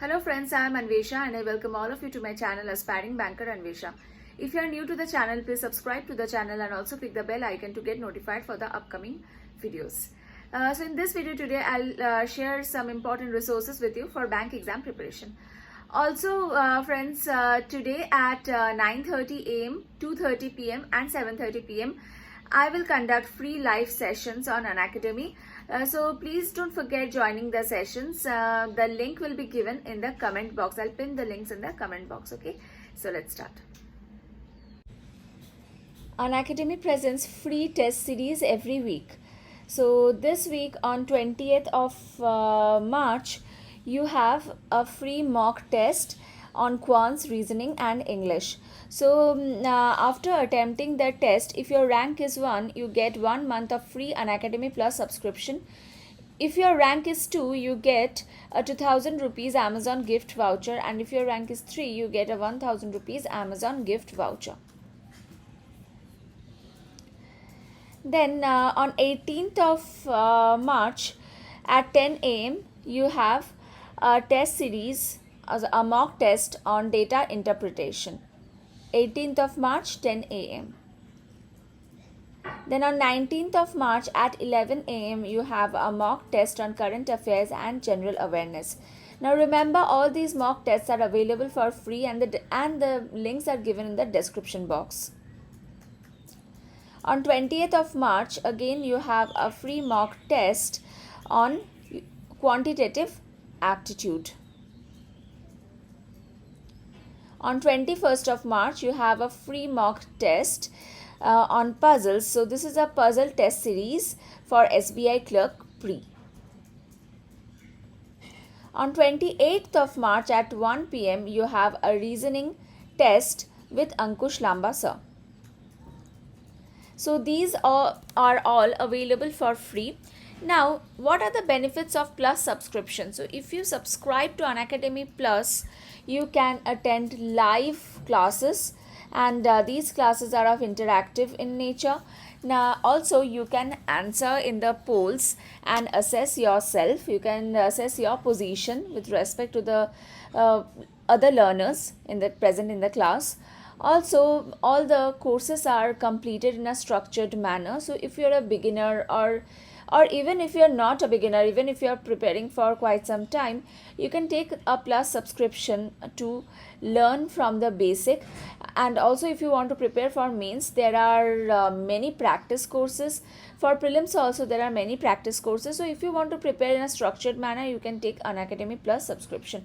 Hello friends, I am Anvesha and I welcome all of you to my channel Aspiring Banker Anvesha. If you are new to the channel, please subscribe to the channel and also click the bell icon to get notified for the upcoming videos. So in this video today, I'll share some important resources with you for bank exam preparation. Also friends, today at 9:30 am, 2:30 pm and 7:30 pm, I will conduct free live sessions on Unacademy. So please don't forget joining the sessions. The link will be given in the comment box. I'll pin the links in the comment box. Okay, so let's start. Unacademy presents free test series every week. So this week on 20th of March, you have a free mock test on quants, reasoning and English. So after attempting the test, if your rank is 1, you get 1 month of free Unacademy Plus subscription. If your rank is 2, you get a 2000 rupees Amazon gift voucher, and if your rank is 3, you get a 1000 rupees Amazon gift voucher. Then on 18th of March at 10 am, you have a test series, a mock test on data interpretation. 18th of March, 10 am. Then on 19th of March at 11 am, you have a mock test on current affairs and general awareness. Now remember, all these mock tests are available for free and the links are given in the description box. On 20th of March, again you have a free mock test on quantitative aptitude. On 21st of March, you have a free mock test on puzzles. So this is a puzzle test series for SBI Clerk Pre. On 28th of March at 1 pm, you have a reasoning test with Ankush Lamba sir. So these are all available for free. Now, what are the benefits of Plus subscription? So if you subscribe to Unacademy Plus, you can attend live classes, and these classes are of interactive in nature. Now also you can answer in the polls and assess yourself. You can assess your position with respect to the other learners present in the class. Also, all the courses are completed in a structured manner. So if you're a beginner or even if you're not a beginner, even if you're preparing for quite some time, you can take a Plus subscription to learn from the basic. And also, if you want to prepare for mains, there are many practice courses. For prelims also, there are many practice courses. So if you want to prepare in a structured manner, you can take Unacademy Plus subscription.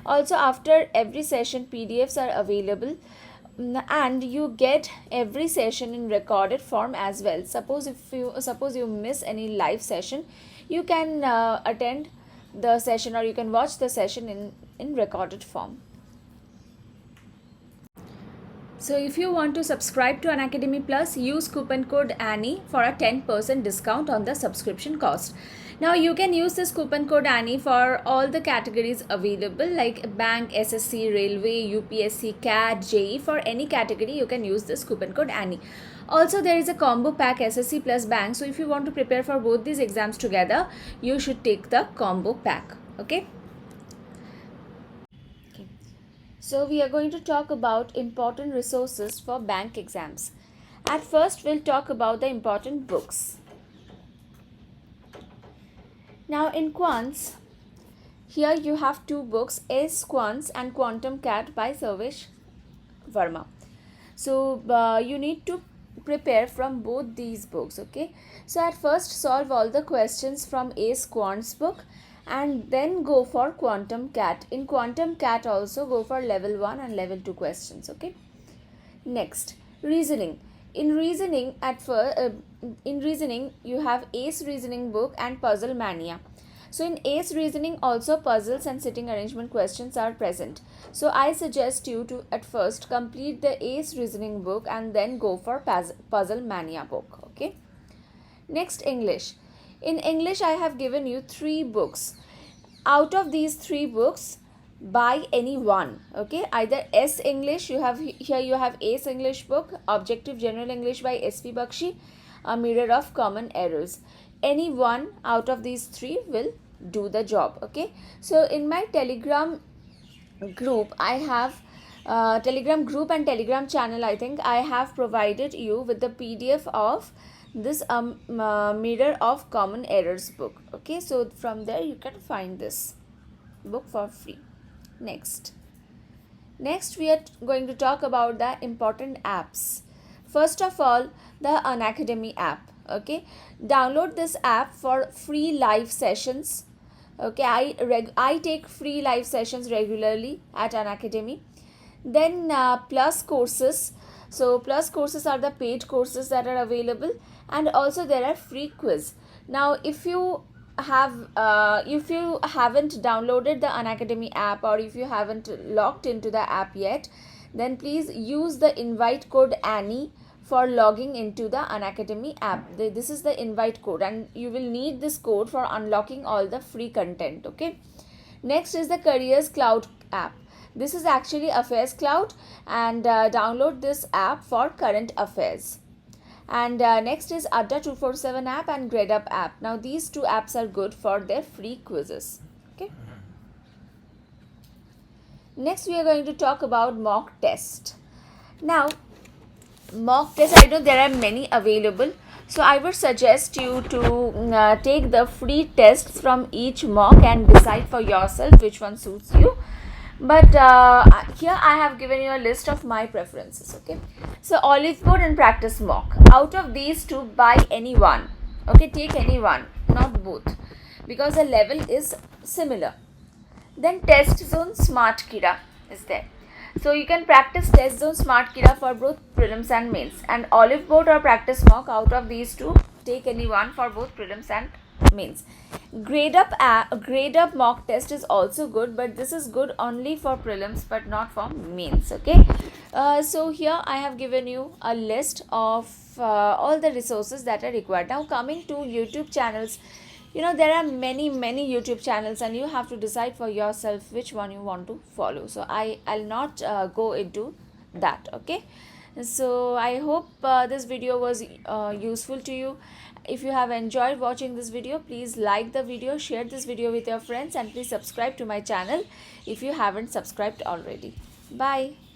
Also, after every session, PDFs are available, and you get every session in recorded form as well. Suppose you miss any live session, you can attend the session or you can watch the session in recorded form. So if you want to subscribe to Unacademy Plus, use coupon code Annie for a 10% discount on the subscription cost. Now you can use this coupon code Annie for all the categories available like bank, SSC, railway, UPSC, CAT, JEE. For any category you can use this coupon code Annie. Also, there is a combo pack SSC plus bank. So if you want to prepare for both these exams together, you should take the combo pack. Okay. So we are going to talk about important resources for bank exams. At first, we'll talk about the important books. Now in quants, here you have two books, Ace Quants and Quantum Cat by Sarvesh Verma. So you need to prepare from both these books. Okay. So at first, solve all the questions from Ace Quants book and then go for Quantum Cat. In Quantum Cat also go for level 1 and level 2 questions. Okay. Next, reasoning. In reasoning, you have Ace Reasoning book and Puzzle Mania. So in Ace Reasoning also puzzles and sitting arrangement questions are present. So I suggest you to at first complete the Ace Reasoning book and then go for Puzzle Mania book. Okay. Next, English. In English, I have given you 3 books. Out of these 3 books, buy any one. Okay, either S English, you have Ace English book, Objective General English by S.V. Bakshi, A Mirror of Common Errors. Any one out of these 3 will do the job. Okay, so in my Telegram group, I have Telegram group and Telegram channel, I think I have provided you with the PDF of this Mirror of Common Errors book. Okay, so from there you can find this book for free. Next we are going to talk about the important apps. First of all, the Unacademy app. Okay, download this app for free live sessions. Okay, I take free live sessions regularly at Unacademy. Then plus courses. So plus courses are the paid courses that are available, and also there are free quiz. Now if you haven't downloaded the Unacademy app, or if you haven't logged into the app yet, then please use the invite code Annie for logging into the Unacademy app. This is the invite code, and you will need this code for unlocking all the free content. Okay, next is the Careers Cloud app. This is actually Affairs Cloud, and download this app for current affairs. And next is Adda 247 app and GradeUp app. Now these two apps are good for their free quizzes. Okay. Next we are going to talk about mock test. Now mock test, I know there are many available, so I would suggest you to take the free tests from each mock and decide for yourself which one suits you. But here I have given you a list of my preferences. Okay, so Olive Board and Practice Mock. Out of these two, buy any one. Okay, take any one, not both, because the level is similar. Then Test Zone Smart Kira is there. So you can practice Test Zone Smart Kira for both prelims and mains. And Olive Board or Practice Mock, out of these two, take any one for both prelims and mains. GradeUp mock test is also good, but this is good only for prelims but not for mains. Okay, so here I have given you a list of all the resources that are required. Now coming to YouTube channels, there are many YouTube channels, and you have to decide for yourself which one you want to follow. So I'll not go into that. Okay, so I hope this video was useful to you. If you have enjoyed watching this video, please like the video, share this video with your friends, and please subscribe to my channel if you haven't subscribed already. Bye.